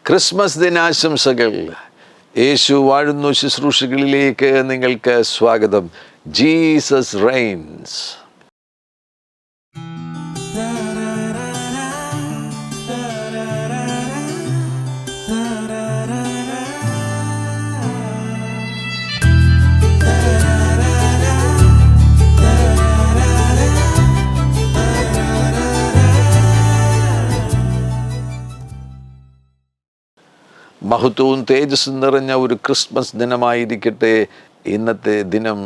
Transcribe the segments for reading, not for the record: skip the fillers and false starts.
Christmas ദിനാശംസകൾ. യേശു വാഴുന്നു ശുശ്രൂഷകളിലേക്ക് നിങ്ങൾക്ക് സ്വാഗതം. Jesus reigns. മഹത്വവും തേജസ്സും നിറഞ്ഞ ഒരു ക്രിസ്മസ് ദിനമായിരിക്കട്ടെ ഇന്നത്തെ ദിനം.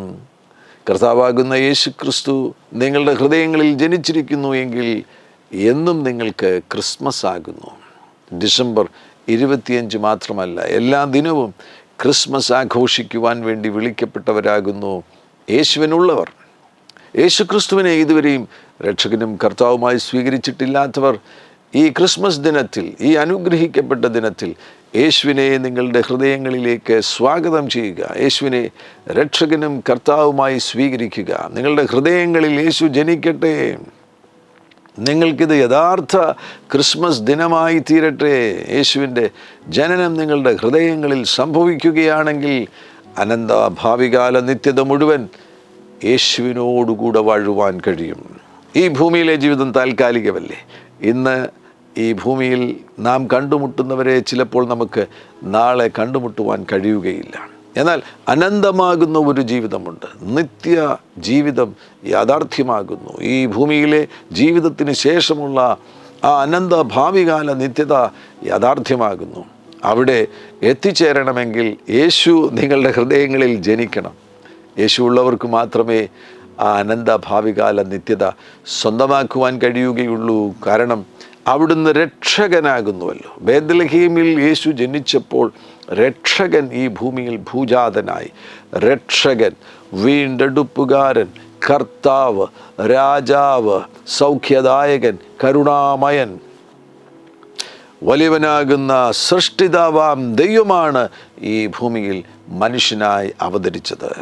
കർത്താവാകുന്ന യേശു ക്രിസ്തു നിങ്ങളുടെ ഹൃദയങ്ങളിൽ ജനിച്ചിരിക്കുന്നു എങ്കിൽ എന്നും നിങ്ങൾക്ക് ക്രിസ്മസ് ആകുന്നു. ഡിസംബർ 25 മാത്രമല്ല, എല്ലാ ദിനവും ക്രിസ്മസ് ആഘോഷിക്കുവാൻ വേണ്ടി വിളിക്കപ്പെട്ടവരാകുന്നു യേശുവിനുള്ളവർ. യേശു ക്രിസ്തുവിനെ ഇതുവരെയും രക്ഷകനും കർത്താവുമായി സ്വീകരിച്ചിട്ടില്ലാത്തവർ ഈ ക്രിസ്മസ് ദിനത്തിൽ, ഈ അനുഗ്രഹിക്കപ്പെട്ട ദിനത്തിൽ യേശുവിനെ നിങ്ങളുടെ ഹൃദയങ്ങളിലേക്ക് സ്വാഗതം ചെയ്യുക. യേശുവിനെ രക്ഷകനും കർത്താവുമായി സ്വീകരിക്കുക. നിങ്ങളുടെ ഹൃദയങ്ങളിൽ യേശു ജനിക്കട്ടെ. നിങ്ങൾക്കിത് യഥാർത്ഥ ക്രിസ്മസ് ദിനമായി തീരട്ടെ. യേശുവിൻ്റെ ജനനം നിങ്ങളുടെ ഹൃദയങ്ങളിൽ സംഭവിക്കുകയാണെങ്കിൽ അനന്ത ഭാവികാല നിത്യത മുഴുവൻ യേശുവിനോടുകൂടെ വാഴുവാൻ കഴിയും. ഈ ഭൂമിയിലെ ജീവിതം താൽക്കാലികമല്ലേ. ഇന്ന് ഈ ഭൂമിയിൽ നാം കണ്ടുമുട്ടുന്നവരെ ചിലപ്പോൾ നമുക്ക് നാളെ കണ്ടുമുട്ടുവാൻ കഴിയുകയില്ല. എന്നാൽ അനന്തമാകുന്ന ഒരു ജീവിതമുണ്ട്. നിത്യ ജീവിതം യാഥാർത്ഥ്യമാകുന്നു. ഈ ഭൂമിയിലെ ജീവിതത്തിന് ശേഷമുള്ള ആ അനന്ത ഭാവികാല നിത്യത യാഥാർത്ഥ്യമാകുന്നു. അവിടെ എത്തിച്ചേരണമെങ്കിൽ യേശു നിങ്ങളുടെ ഹൃദയങ്ങളിൽ ജനിക്കണം. യേശു ഉള്ളവർക്ക് മാത്രമേ ആ അനന്ത ഭാവികാല നിത്യത സ്വന്തമാക്കുവാൻ കഴിയുകയുള്ളൂ. കാരണം അവിടുന്ന് രക്ഷകനാകുന്നുവല്ലോ. ബേത്ലഹേമിൽ യേശു ജനിച്ചപ്പോൾ രക്ഷകൻ ഈ ഭൂമിയിൽ ഭൂജാതനായി. രക്ഷകൻ, വീണ്ടെടുപ്പുകാരൻ, കർത്താവ്, രാജാവ്, സൗഖ്യദായകൻ, കരുണാമയൻ, വലിയവനാകുന്ന സൃഷ്ടിതാവാം ദൈവമാണ് ഈ ഭൂമിയിൽ മനുഷ്യനായി അവതരിച്ചത്.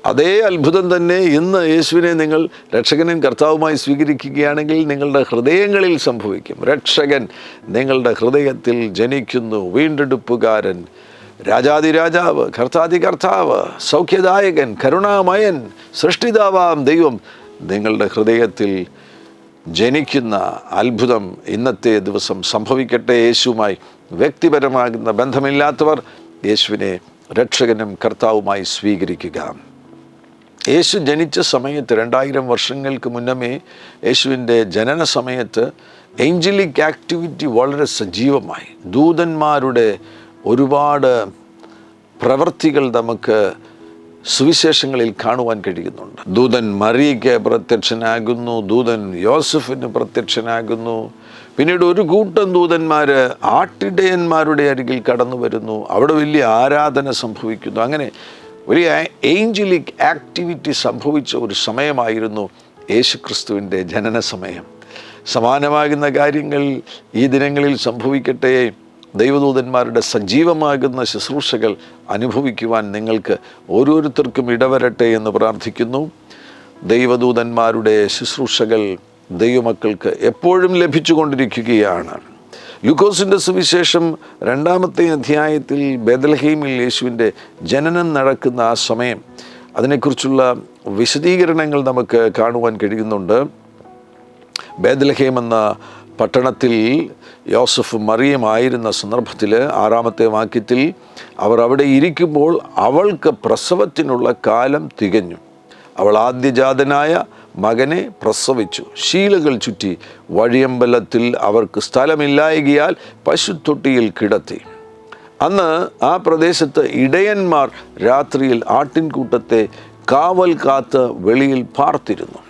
അതേ അത്ഭുതം തന്നെ ഇന്ന് യേശുവിനെ നിങ്ങൾ രക്ഷകനും കർത്താവുമായി സ്വീകരിക്കുകയാണെങ്കിൽ നിങ്ങളുടെ ഹൃദയങ്ങളിൽ സംഭവിക്കും. രക്ഷകൻ നിങ്ങളുടെ ഹൃദയത്തിൽ ജനിക്കുന്നു. വീണ്ടെടുപ്പുകാരൻ, രാജാതിരാജാവ്, കർത്താതി കർത്താവ്, സൗഖ്യദായകൻ, കരുണാമയൻ, സൃഷ്ടിതാവാം ദൈവം നിങ്ങളുടെ ഹൃദയത്തിൽ ജനിക്കുന്ന അത്ഭുതം ഇന്നത്തെ ദിവസം സംഭവിക്കട്ടെ. യേശുവുമായി വ്യക്തിപരമാകുന്ന ബന്ധമില്ലാത്തവർ യേശുവിനെ രക്ഷകനും കർത്താവുമായി സ്വീകരിക്കുക. യേശു ജനിച്ച സമയത്ത് 2000 വർഷങ്ങൾക്ക് മുന്നമേ യേശുവിൻ്റെ ജനന സമയത്ത് ഏഞ്ചലിക് ആക്ടിവിറ്റി വളരെ സജീവമായി. ദൂതന്മാരുടെ ഒരുപാട് പ്രവൃത്തികൾ നമുക്ക് സുവിശേഷങ്ങളിൽ കാണുവാൻ കഴിയുന്നുണ്ട്. ദൂതൻ മറിയയ്ക്ക് പ്രത്യക്ഷനാകുന്നു, ദൂതൻ യോസഫിന് പ്രത്യക്ഷനാകുന്നു. പിന്നീട് ഒരു കൂട്ടം ദൂതന്മാർ ആട്ടിടയന്മാരുടെ അരികിൽ കടന്നു വരുന്നു. അവിടെ വലിയ ആരാധന സംഭവിക്കുന്നു. അങ്ങനെ വലിയ ഏഞ്ചലിക് ആക്ടിവിറ്റി സംഭവിച്ച ഒരു സമയമായിരുന്നു യേശുക്രിസ്തുവിൻ്റെ ജനന സമയം. സമാനമാകുന്ന കാര്യങ്ങൾ ഈ ദിനങ്ങളിൽ സംഭവിക്കട്ടെ. ദൈവദൂതന്മാരുടെ സജീവമാകുന്ന ശുശ്രൂഷകൾ അനുഭവിക്കുവാൻ നിങ്ങൾക്ക് ഓരോരുത്തർക്കും ഇടവരട്ടെ എന്ന് പ്രാർത്ഥിക്കുന്നു. ദൈവദൂതന്മാരുടെ ശുശ്രൂഷകൾ ദൈവമക്കൾക്ക് എപ്പോഴും ലഭിച്ചുകൊണ്ടിരിക്കുകയാണ്. ലൂക്കോസിൻ്റെ സുവിശേഷം 2-ാമത്തെ അധ്യായത്തിൽ ബേത്ലഹേമിൽ യേശുവിൻ്റെ ജനനം നടക്കുന്ന ആ സമയം, അതിനെക്കുറിച്ചുള്ള വിശദീകരണങ്ങൾ നമുക്ക് കാണുവാൻ കഴിയുന്നുണ്ട്. ബേത്ലഹേം എന്ന പട്ടണത്തിൽ യോസഫ് മറിയമായിരുന്ന സന്ദർഭത്തിൽ 6-ാമത്തെ വാക്യത്തിൽ അവർ അവിടെ ഇരിക്കുമ്പോൾ അവൾക്ക് പ്രസവത്തിനുള്ള കാലം തികഞ്ഞു. അവൾ ആദ്യജാതനായ മകനെ പ്രസവിച്ചു. ശീലകൾ ചുറ്റി വഴിയമ്പലത്തിൽ അവർക്ക് സ്ഥലമില്ലായകയാൽ പശുത്തൊട്ടിയിൽ കിടത്തി. അന്ന് ആ പ്രദേശത്ത് ഇടയന്മാർ രാത്രിയിൽ ആട്ടിൻകൂട്ടത്തെ കാവൽ കാത്ത് വെളിയിൽ പാർത്തിരുന്നു.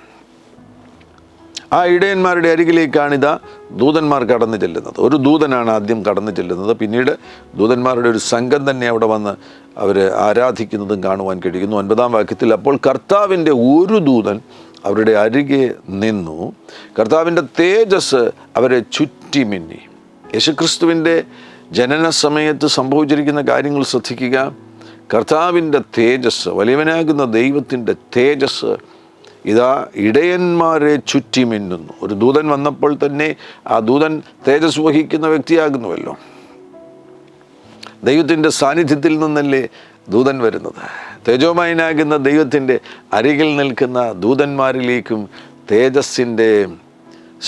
ആ ഇടയന്മാരുടെ അരികിലേക്കാണിതാ ദൂതന്മാർ കടന്നു ചെല്ലുന്നത്. ഒരു ദൂതനാണ് ആദ്യം കടന്നു ചെല്ലുന്നത്. പിന്നീട് ദൂതന്മാരുടെ ഒരു സംഘം തന്നെ അവിടെ വന്ന് അവർ ആരാധിക്കുന്നതും കാണുവാൻ കഴിയുന്നു. 9-ാം വാക്യത്തിൽ അപ്പോൾ കർത്താവിൻ്റെ ഒരു ദൂതൻ അവരുടെ അരികെ നിന്നു, കർത്താവിൻ്റെ തേജസ് അവരെ ചുറ്റി മിന്നി. യേശുക്രിസ്തുവിൻ്റെ ജനന സമയത്ത് സംഭവിച്ചിരിക്കുന്ന കാര്യങ്ങൾ ശ്രദ്ധിക്കുക. കർത്താവിൻ്റെ തേജസ്, വലിയവനാകുന്ന ദൈവത്തിൻ്റെ തേജസ് ഇതാ ഇടയന്മാരെ ചുറ്റി മിന്നുന്നു. ഒരു ദൂതൻ വന്നപ്പോൾ തന്നെ ആ ദൂതൻ തേജസ് വഹിക്കുന്ന വ്യക്തിയാകുന്നുവല്ലോ. ദൈവത്തിൻ്റെ സാന്നിധ്യത്തിൽ നിന്നല്ലേ ദൂതൻ വരുന്നത്. തേജോമയനാകുന്ന ദൈവത്തിൻ്റെ അരികിൽ നിൽക്കുന്ന ദൂതന്മാരിലേക്കും തേജസ്സിൻ്റെ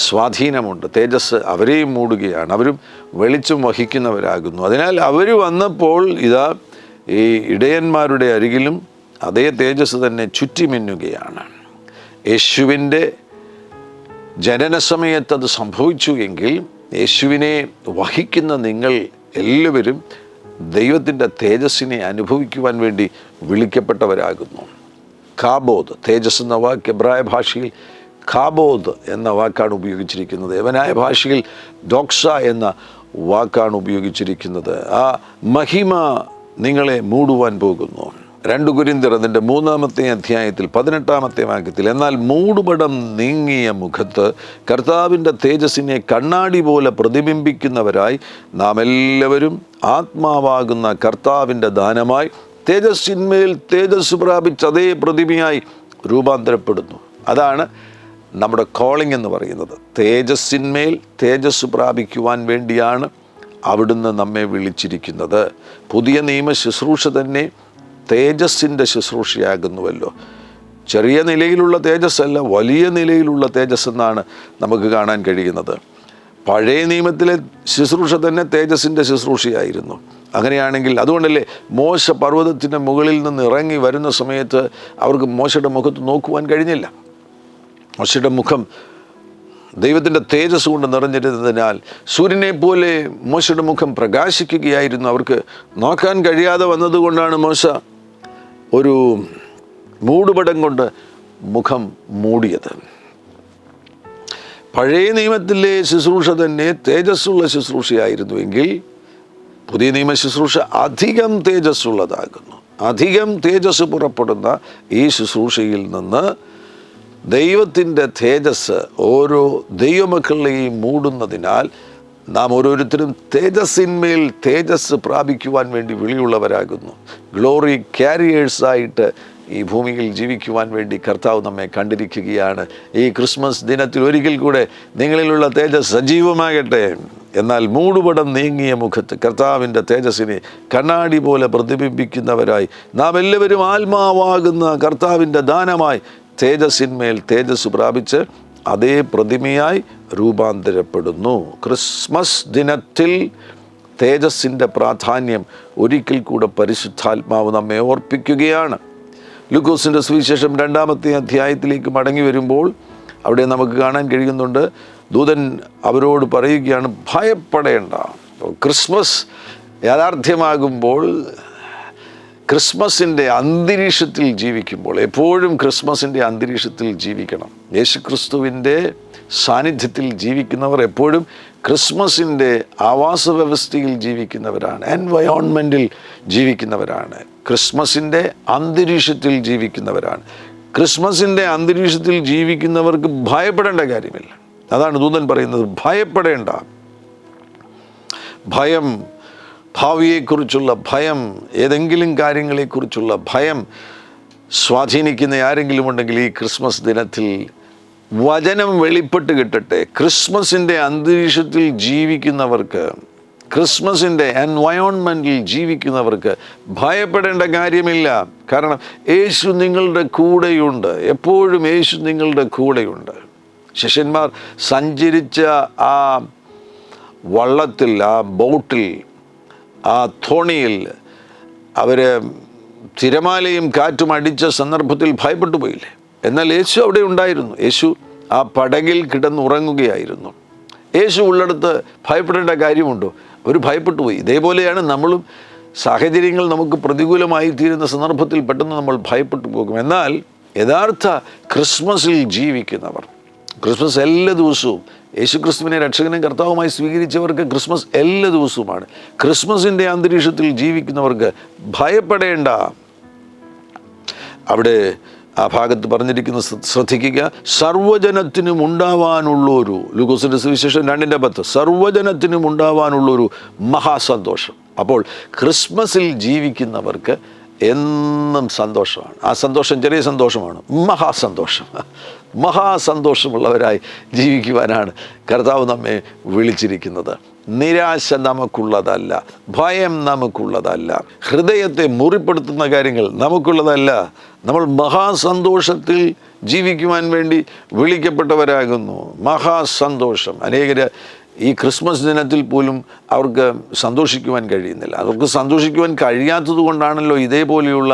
സ്വാധീനമുണ്ട്. തേജസ് അവരെയും മൂടുകയാണ്. അവരും വെളിച്ചം വഹിക്കുന്നവരാകുന്നു. അതിനാൽ അവർ വന്നപ്പോൾ ഇതാ ഈ ഇടയന്മാരുടെ അരികിലും അതേ തേജസ് തന്നെ ചുറ്റിമിന്നുകയാണ്. യേശുവിൻ്റെ ജനനസമയത്ത് അത് സംഭവിച്ചു എങ്കിൽ യേശുവിനെ വഹിക്കുന്ന നിങ്ങൾ എല്ലാവരും ദൈവത്തിൻ്റെ തേജസ്സിനെ അനുഭവിക്കുവാൻ വേണ്ടി വിളിക്കപ്പെട്ടവരാകുന്നു. കാബോദ്, തേജസ് എന്ന വാക്ക് എബ്രായ ഭാഷയിൽ കാബോദ് എന്ന വാക്കാണ് ഉപയോഗിച്ചിരിക്കുന്നത്. യവനായ ഭാഷയിൽ ഡോക്സ എന്ന വാക്കാണ് ഉപയോഗിച്ചിരിക്കുന്നത്. ആ മഹിമ നിങ്ങളെ മൂടുവാൻ പോകുന്നു. 2 കൊരിന്ത്യർ അതിൻ്റെ 3-ാമത്തെ അധ്യായത്തിൽ 18-ാമത്തെ വാക്യത്തിൽ, എന്നാൽ മൂടുപടം നീങ്ങിയ മുഖത്ത് കർത്താവിൻ്റെ തേജസ്സിനെ കണ്ണാടി പോലെ പ്രതിബിംബിക്കുന്നവരായി നാം എല്ലാവരും ആത്മാവാകുന്ന കർത്താവിൻ്റെ ദാനമായി തേജസ്സിന്മേൽ തേജസ് പ്രാപിച്ച് അതേ പ്രതിമയായി രൂപാന്തരപ്പെടുന്നു. അതാണ് നമ്മുടെ കോളിംഗ് എന്ന് പറയുന്നത്. തേജസ്സിന്മേൽ തേജസ് പ്രാപിക്കുവാൻ വേണ്ടിയാണ് അവിടുന്ന് നമ്മെ വിളിച്ചിരിക്കുന്നത്. പുതിയ നിയമ ശുശ്രൂഷ തന്നെ തേജസ്സിൻ്റെ ശുശ്രൂഷയാകുന്നുവല്ലോ. ചെറിയ നിലയിലുള്ള തേജസ്സല്ല, വലിയ നിലയിലുള്ള തേജസ് എന്നാണ് നമുക്ക് കാണാൻ കഴിയുന്നത്. പഴയ നിയമത്തിലെ ശുശ്രൂഷ തന്നെ തേജസ്സിൻ്റെ ശുശ്രൂഷയായിരുന്നു. അങ്ങനെയാണെങ്കിൽ അതുകൊണ്ടല്ലേ മോശ പർവ്വതത്തിൻ്റെ മുകളിൽ നിന്ന് ഇറങ്ങി വരുന്ന സമയത്ത് അവർക്ക് മോശയുടെ മുഖത്ത് നോക്കുവാൻ കഴിഞ്ഞില്ല. മോശയുടെ മുഖം ദൈവത്തിൻ്റെ തേജസ് കൊണ്ട് നിറഞ്ഞിരുന്നതിനാൽ സൂര്യനെ പോലെ മോശയുടെ മുഖം പ്രകാശിക്കുകയായിരുന്നു. അവർക്ക് നോക്കാൻ കഴിയാതെ വന്നതുകൊണ്ടാണ് മോശ ഒരു മൂടുപടം കൊണ്ട് മുഖം മൂടിയത്. പഴയ നിയമത്തിലെ ശുശ്രൂഷ തന്നെ തേജസ്സുള്ള ശുശ്രൂഷയായിരുന്നുവെങ്കിൽ പുതിയ നിയമ ശുശ്രൂഷ അധികം തേജസ്സുള്ളതാകുന്നു. അധികം തേജസ് പുറപ്പെടുന്ന ഈ ശുശ്രൂഷയിൽ നിന്ന് ദൈവത്തിൻ്റെ തേജസ് ഓരോ ദൈവമക്കളെയും മൂടുന്നതിനാൽ നാം ഓരോരുത്തരും തേജസ്സിന്മേൽ തേജസ് പ്രാപിക്കുവാൻ വേണ്ടി വിളിയുള്ളവരാകുന്നു. ഗ്ലോറി ക്യാരിയേഴ്സായിട്ട് ഈ ഭൂമിയിൽ ജീവിക്കുവാൻ വേണ്ടി കർത്താവ് നമ്മെ കണ്ടിരിക്കുകയാണ്. ഈ ക്രിസ്മസ് ദിനത്തിൽ ഒരിക്കൽ കൂടെ നിങ്ങളിലുള്ള തേജസ് സജീവമാകട്ടെ. എന്നാൽ മൂടുപടം നീങ്ങിയ മുഖത്ത് കർത്താവിൻ്റെ തേജസ്സിനെ കണ്ണാടി പോലെ പ്രതിബിംബിക്കുന്നവരായി നാം എല്ലാവരും ആത്മാവാകുന്ന കർത്താവിൻ്റെ ദാനമായി തേജസ്സിന്മേൽ തേജസ് പ്രാപിച്ച് അതേ പ്രതിമയായി രൂപാന്തരപ്പെടുന്നു. ക്രിസ്മസ് ദിനത്തിൽ തേജസ്സിൻ്റെ പ്രാധാന്യം ഒരിക്കൽ കൂടെ പരിശുദ്ധാത്മാവ് നമ്മെ ഓർപ്പിക്കുകയാണ്. ലൂക്കോസിൻ്റെ സുവിശേഷം 2-ാമത്തെ അധ്യായത്തിലേക്ക് മടങ്ങി വരുമ്പോൾ അവിടെ നമുക്ക് കാണാൻ കഴിയുന്നുണ്ട്, ദൂതൻ അവരോട് പറയുകയാണ്, ഭയപ്പെടേണ്ട. ക്രിസ്മസ് യാഥാർത്ഥ്യമാകുമ്പോൾ ക്രിസ്മസിൻ്റെ അന്തരീക്ഷത്തിൽ ജീവിക്കുമ്പോൾ എപ്പോഴും ക്രിസ്മസിൻ്റെ അന്തരീക്ഷത്തിൽ ജീവിക്കണം. യേശുക്രിസ്തുവിൻ്റെ സാന്നിധ്യത്തിൽ ജീവിക്കുന്നവർ എപ്പോഴും ക്രിസ്മസിൻ്റെ ആവാസ വ്യവസ്ഥയിൽ ജീവിക്കുന്നവരാണ്, എൻവയോൺമെൻറ്റിൽ ജീവിക്കുന്നവരാണ്, ക്രിസ്മസിൻ്റെ അന്തരീക്ഷത്തിൽ ജീവിക്കുന്നവരാണ്. ക്രിസ്മസിൻ്റെ അന്തരീക്ഷത്തിൽ ജീവിക്കുന്നവർക്ക് ഭയപ്പെടേണ്ട കാര്യമില്ല. അതാണ് ദൂതൻ പറയുന്നത്, ഭയപ്പെടേണ്ട. ഭയം, ഭാവിയെക്കുറിച്ചുള്ള ഭയം, ഏതെങ്കിലും കാര്യങ്ങളെക്കുറിച്ചുള്ള ഭയം സ്വാധീനിക്കുന്ന ആരെങ്കിലും ഉണ്ടെങ്കിൽ ഈ ക്രിസ്മസ് ദിനത്തിൽ വചനം വെളിപ്പെട്ട് കിട്ടട്ടെ. ക്രിസ്മസിൻ്റെ അന്തരീക്ഷത്തിൽ ജീവിക്കുന്നവർക്ക്, ക്രിസ്മസിൻ്റെ എൻവയോൺമെൻറ്റിൽ ജീവിക്കുന്നവർക്ക് ഭയപ്പെടേണ്ട കാര്യമില്ല. കാരണം യേശു നിങ്ങളുടെ കൂടെയുണ്ട്. എപ്പോഴും യേശു നിങ്ങളുടെ കൂടെയുണ്ട്. ശിഷ്യന്മാർ സഞ്ചരിച്ച ആ വള്ളത്തിൽ, ആ ബോട്ടിൽ, ആ തോണിയിൽ അവർ തിരമാലയും കാറ്റും അടിച്ച സന്ദർഭത്തിൽ ഭയപ്പെട്ടു പോയില്ലേ? എന്നാൽ യേശു അവിടെ ഉണ്ടായിരുന്നു. യേശു ആ പടകിൽ കിടന്നുറങ്ങുകയായിരുന്നു. യേശു ഉള്ളിടത്ത് ഭയപ്പെടേണ്ട കാര്യമുണ്ടോ? അവർ ഭയപ്പെട്ടു പോയി. ഇതേപോലെയാണ് നമ്മളും. സാഹചര്യങ്ങൾ നമുക്ക് പ്രതികൂലമായി തീരുന്ന സന്ദർഭത്തിൽ പെട്ടെന്ന് നമ്മൾ ഭയപ്പെട്ടു പോകും. എന്നാൽ യഥാർത്ഥ ക്രിസ്മസിൽ ജീവിക്കുന്നവർ, ക്രിസ്മസ് എല്ലാ ദിവസവും യേശുക്രിസ്തുവിനെ രക്ഷകനും കർത്താവുമായി സ്വീകരിച്ചവർക്ക് ക്രിസ്മസ് എല്ലാ ദിവസവുമാണ്. ക്രിസ്മസിൻ്റെ അന്തരീക്ഷത്തിൽ ജീവിക്കുന്നവർക്ക് ഭയപ്പെടേണ്ട. അവിടെ ആ ഭാഗത്ത് പറഞ്ഞിരിക്കുന്ന ശ്രദ്ധിക്കുക, സർവ്വജനത്തിനും ഉണ്ടാവാനുള്ളൊരു, ലൂക്കോസിൻ്റെ സുവിശേഷം 2:10, സർവ്വജനത്തിനും ഉണ്ടാവാനുള്ളൊരു മഹാസന്തോഷം. അപ്പോൾ ക്രിസ്മസിൽ ജീവിക്കുന്നവർക്ക് എന്നും സന്തോഷമാണ്. ആ സന്തോഷം ചെറിയ സന്തോഷമാണ്, മഹാസന്തോഷം. മഹാസന്തോഷമുള്ളവരായി ജീവിക്കുവാനാണ് കർത്താവ് നമ്മെ വിളിച്ചിരിക്കുന്നത്. നിരാശ നമുക്കുള്ളതല്ല, ഭയം നമുക്കുള്ളതല്ല, ഹൃദയത്തെ മുറിപ്പെടുത്തുന്ന കാര്യങ്ങൾ നമുക്കുള്ളതല്ല. നമ്മൾ മഹാസന്തോഷത്തിൽ ജീവിക്കുവാൻ വേണ്ടി വിളിക്കപ്പെട്ടവരാകുന്നു. മഹാസന്തോഷം. അനേകർ ഈ ക്രിസ്മസ് ദിനത്തിൽ പോലും അവർക്ക് സന്തോഷിക്കുവാൻ കഴിയുന്നില്ല. അവർക്ക് സന്തോഷിക്കുവാൻ കഴിയാത്തത് കൊണ്ടാണല്ലോ ഇതേപോലെയുള്ള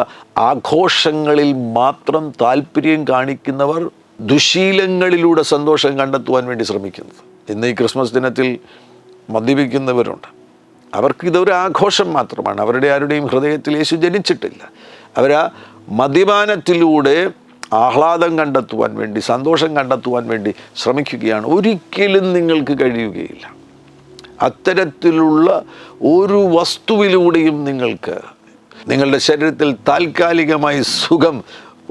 ആഘോഷങ്ങളിൽ മാത്രം താല്പര്യം കാണിക്കുന്നവർ ദുശീലങ്ങളിലൂടെ സന്തോഷം കണ്ടെത്തുവാൻ വേണ്ടി ശ്രമിക്കുന്നത്. ഇന്ന് ഈ ക്രിസ്മസ് ദിനത്തിൽ മദ്യപിക്കുന്നവരുണ്ട്. അവർക്ക് ഇതൊരു ആഘോഷം മാത്രമാണ്. അവരുടെ ആരുടെയും ഹൃദയത്തിൽ യേശു ജനിച്ചിട്ടില്ല. അവരാ മദ്യപാനത്തിലൂടെ ആഹ്ലാദം കണ്ടെത്തുവാൻ വേണ്ടി, സന്തോഷം കണ്ടെത്തുവാൻ വേണ്ടി ശ്രമിക്കുകയാണ്. ഒരിക്കലും നിങ്ങൾക്ക് കഴിയുകയില്ല. അത്തരത്തിലുള്ള ഒരു വസ്തുവിലൂടെയും നിങ്ങൾക്ക് നിങ്ങളുടെ ശരീരത്തിൽ താൽക്കാലികമായി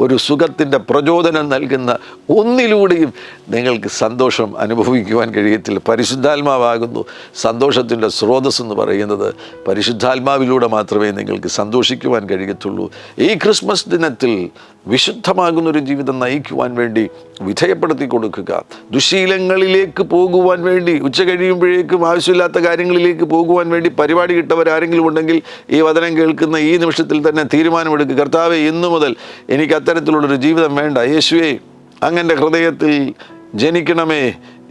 ഒരു സുഖത്തിൻ്റെ പ്രചോദനം നൽകുന്ന ഒന്നിലൂടെയും നിങ്ങൾക്ക് സന്തോഷം അനുഭവിക്കുവാൻ കഴിയത്തില്ല. പരിശുദ്ധാത്മാവാകുന്നു സന്തോഷത്തിൻ്റെ സ്രോതസ് എന്ന് പറയുന്നത്. പരിശുദ്ധാത്മാവിലൂടെ മാത്രമേ നിങ്ങൾക്ക് സന്തോഷിക്കുവാൻ കഴിയത്തുള്ളൂ. ഈ ക്രിസ്മസ് ദിനത്തിൽ വിശുദ്ധമാകുന്നൊരു ജീവിതം നയിക്കുവാൻ വേണ്ടി വിധേയപ്പെടുത്തി കൊടുക്കുക. ദുശീലങ്ങളിലേക്ക് പോകുവാൻ വേണ്ടി, ഉച്ച കഴിയുമ്പോഴേക്കും ആവശ്യമില്ലാത്ത കാര്യങ്ങളിലേക്ക് പോകുവാൻ വേണ്ടി പരിപാടി കിട്ടവരാരെങ്കിലും ഉണ്ടെങ്കിൽ ഈ വചനം കേൾക്കുന്ന ഈ നിമിഷത്തിൽ തന്നെ തീരുമാനമെടുക്കുക. കർത്താവേ, ഇന്നു മുതൽ എനിക്ക് അത്തരത്തിലുള്ളൊരു ജീവിതം വേണ്ട. യേശുവേ, അങ്ങൻ്റെ ഹൃദയത്തിൽ ജനിക്കണമേ.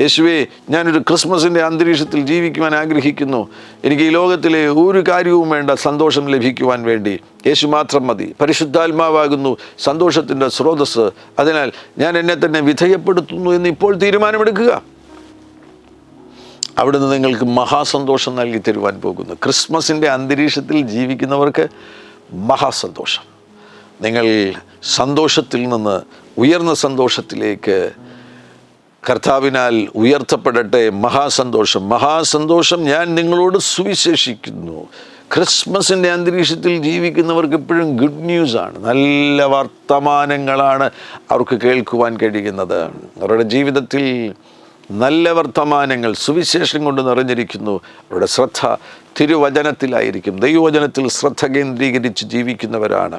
യേശുവേ, ഞാനൊരു ക്രിസ്മസിൻ്റെ അന്തരീക്ഷത്തിൽ ജീവിക്കുവാൻ ആഗ്രഹിക്കുന്നു. എനിക്ക് ഈ ലോകത്തിലെ ഒരു കാര്യവും വേണ്ട, സന്തോഷം ലഭിക്കുവാൻ വേണ്ടി യേശു മാത്രം മതി. പരിശുദ്ധാത്മാവാകുന്നു സന്തോഷത്തിൻ്റെ സ്രോതസ്. അതിനാൽ ഞാൻ എന്നെ തന്നെ വിധേയപ്പെടുത്തുന്നു എന്ന് ഇപ്പോൾ തീരുമാനമെടുക്കുക. അവിടുന്ന് നിങ്ങൾക്ക് മഹാസന്തോഷം നൽകി തരുവാൻ പോകുന്നു. ക്രിസ്മസിൻ്റെ അന്തരീക്ഷത്തിൽ ജീവിക്കുന്നവർക്ക് മഹാസന്തോഷം. നിങ്ങൾ സന്തോഷത്തിൽ നിന്ന് ഉയർന്ന സന്തോഷത്തിലേക്ക് കർത്താവിനാൽ ഉയർത്തപ്പെടട്ടെ. മഹാസന്തോഷം ഞാൻ നിങ്ങളോട് സുവിശേഷിക്കുന്നു. ക്രിസ്മസിൻ്റെ അന്തരീക്ഷത്തിൽ ജീവിക്കുന്നവർക്ക് എപ്പോഴും ഗുഡ് ന്യൂസാണ്, നല്ല വർത്തമാനങ്ങളാണ് അവർക്ക് കേൾക്കുവാൻ കഴിയുന്നത്. അവരുടെ ജീവിതത്തിൽ നല്ല വർത്തമാനങ്ങൾ, സുവിശേഷം കൊണ്ട് നിറഞ്ഞിരിക്കുന്നു. അവരുടെ ശ്രദ്ധ തിരുവചനത്തിലായിരിക്കും. ദൈവവചനത്തിൽ ശ്രദ്ധ കേന്ദ്രീകരിച്ച് ജീവിക്കുന്നവരാണ്.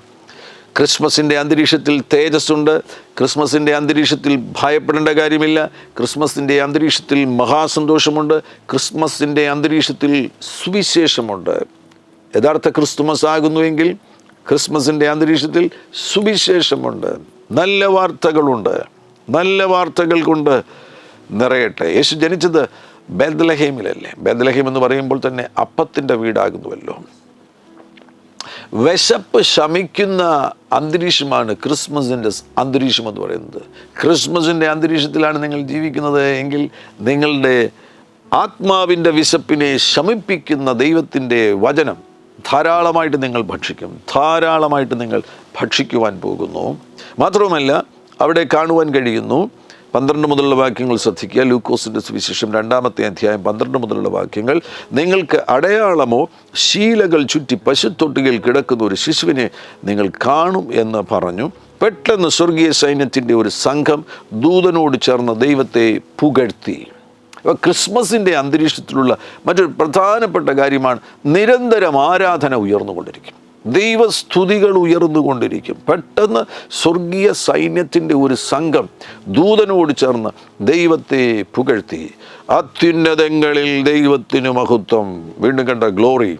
ക്രിസ്മസിൻ്റെ അന്തരീക്ഷത്തിൽ തേജസ്സുണ്ട്. ക്രിസ്മസിൻ്റെ അന്തരീക്ഷത്തിൽ ഭയപ്പെടേണ്ട കാര്യമില്ല. ക്രിസ്മസിൻ്റെ അന്തരീക്ഷത്തിൽ മഹാസന്തോഷമുണ്ട്. ക്രിസ്മസിൻ്റെ അന്തരീക്ഷത്തിൽ സുവിശേഷമുണ്ട്. യഥാർത്ഥ ക്രിസ്തുമസ് ആകുന്നുവെങ്കിൽ ക്രിസ്മസിൻ്റെ അന്തരീക്ഷത്തിൽ സുവിശേഷമുണ്ട്. നല്ല വാർത്തകളുണ്ട്. നല്ല വാർത്തകൾ കൊണ്ട് നിറയട്ടെ. യേശു ജനിച്ചത് ബേത്ലഹേമിലല്ലേ? ബേത്ലഹേം എന്ന് പറയുമ്പോൾ തന്നെ അപ്പത്തിൻ്റെ വീടാകുന്നുവല്ലോ. വിശപ്പ് ശമിക്കുന്ന അന്തരീക്ഷമാണ് ക്രിസ്മസിൻ്റെ അന്തരീക്ഷം എന്ന് പറയുന്നത്. ക്രിസ്മസിൻ്റെ അന്തരീക്ഷത്തിലാണ് നിങ്ങൾ ജീവിക്കുന്നത് എങ്കിൽ നിങ്ങളുടെ ആത്മാവിൻ്റെ വിശപ്പിനെ ശമിപ്പിക്കുന്ന ദൈവത്തിൻ്റെ വചനം ധാരാളമായിട്ട് നിങ്ങൾ ഭക്ഷിക്കും. ധാരാളമായിട്ട് നിങ്ങൾ ഭക്ഷിക്കുവാൻ പോകുന്നു. മാത്രവുമല്ല, അവിടെ കാണുവാൻ കഴിയുന്നു 12 മുതലുള്ള വാക്യങ്ങൾ ശ്രദ്ധിക്കുക. ലൂക്കോസിൻ്റെ സുവിശേഷം 2-ാമത്തെ അധ്യായം 12 മുതലുള്ള വാക്യങ്ങൾ. നിങ്ങൾക്ക് അടയാളമോ ശീലകൾ ചുറ്റി പശുത്തൊട്ടിയിൽ കിടക്കുന്ന ഒരു ശിശുവിനെ നിങ്ങൾ കാണും എന്ന് പറഞ്ഞു. പെട്ടെന്ന് സ്വർഗീയ സൈന്യത്തിൻ്റെ ഒരു സംഘം ദൂതനോട് ചേർന്ന് ദൈവത്തെ പുകഴ്ത്തി. ക്രിസ്മസിൻ്റെ അന്തരീക്ഷത്തിലുള്ള മറ്റൊരു പ്രധാനപ്പെട്ട കാര്യമാണ് നിരന്തരം ആരാധന ഉയർന്നുകൊണ്ടിരിക്കും. ദൈവസ്തുതികൾ ഉയർന്നുകൊണ്ടിരിക്കും. പെട്ടെന്ന് സ്വർഗീയ സൈന്യത്തിൻ്റെ ഒരു സംഘം ദൂതനോട് ചേർന്ന് ദൈവത്തെ പുകഴ്ത്തി. അത്യുന്നതങ്ങളിൽ ദൈവത്തിന് മഹത്വം. വീണ്ടും കണ്ട ഗ്ലോറി.